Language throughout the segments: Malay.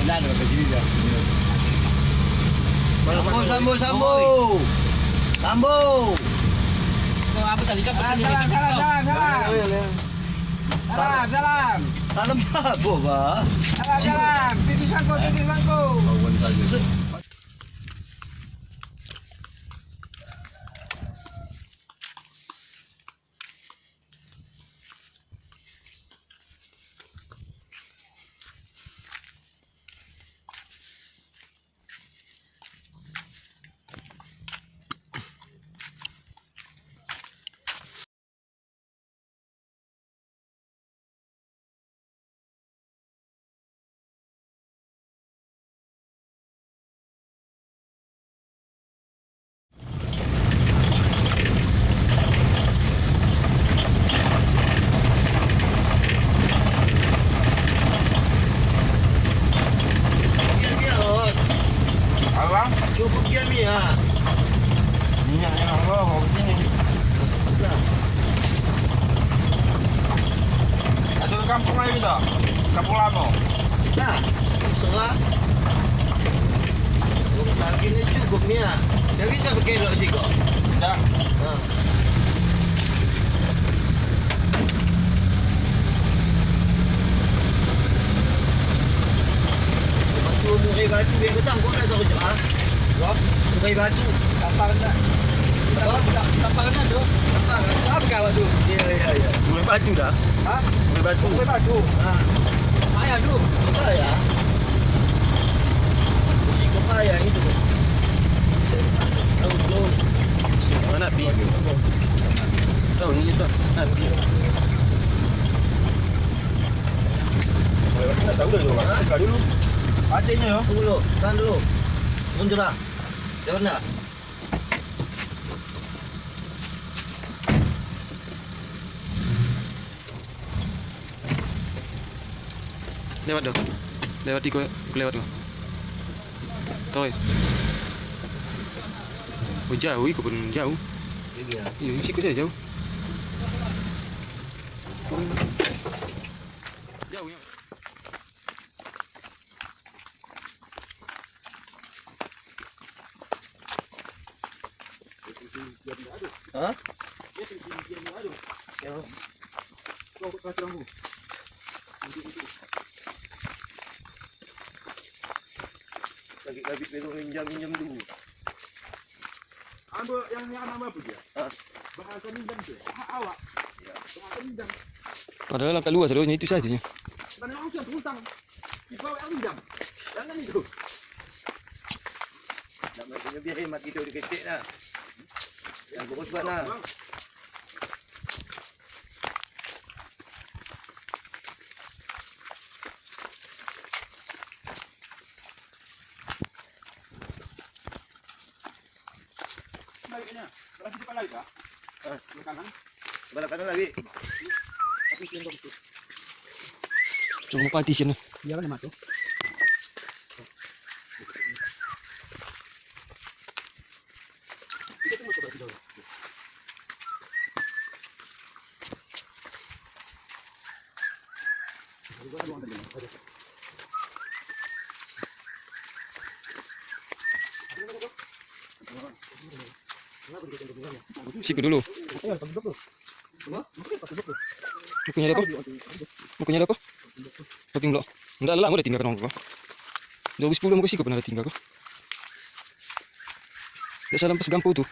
ulan ke sini dah. Sambung. Kau apa tadi kan? Salam. Salam apa, Pak? Salam. Titis bangku. Kawan saja. Cukup dia ni ha. Minyaknya Allah kau sini. Ada ke kampung lagi tak? Kampung lama. Dah. Serah. Lagi ni cukup ni ha. Dah bisa pakai elok sih kau. Dah. Ha. Masuk murai batu yang kau tangkap dah tahu je ha. Murai batu. Kapal nak. Kapal nak tu. Apa? Apa kau tu? Ya. Mulai batu dah. Ha? Mulai batu. Batu. Ha. Ayah tu. Apa ya? Mesti kau payah itu. Tahu. Mana api? Tahu ni tu. Api. Mana tahu dah tu. Buka dulu. Patenya yo. Tunggu dulu, tahan dulu. Mundur lah. Jangan nak. Lewat dah. Lewat ikut lewat tu. Toy. Oh jauh ikut pun jauh. Lagi ya. Ya, ikut saja jauh. Jauh ya. Ha? Ya. Kau kasih rambut. Lagi perlu minjam dulu. Ambil yang nama apa dia? Ha. Bahasa minjam tu. Awak. Ya. Bahasa minjam. Padahal langkah luas seluruhnya itu saja. Mana langsung hutang. Kau yang minjam. Jangan itu. Nak punya biar hemat kita di ketik lah. Yang bagus buat lah. Baiknya. Berapa cepat lagi kah? Ke kanan. Sebelah kanan lagi. Tapi sendok tu. Cuma partition. Dia mana masuk? Kita tunggu coba dulu. Sikut dulu. Bukunya ada apa? Bukunya ada apa? Packing block. Enggak lah, udah tinggal kan kau. 2010 muka sikut pernah ada tinggal kau. Dah salam pas gampau tu.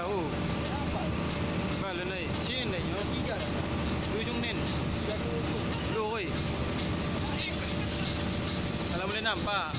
Jauh. Kalau naik, sini naik nyo. 3. Ujung nin. Loi. Kalau boleh nampak.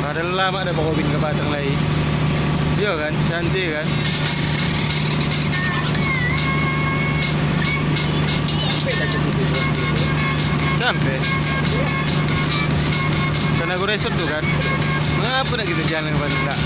Ada lama dah bawa bin ke Batang lagi. Iya kan, cantik kan. Sampai. Karena gue resort tuh kan. Ngapa nak kita jalan ke Batang enggak?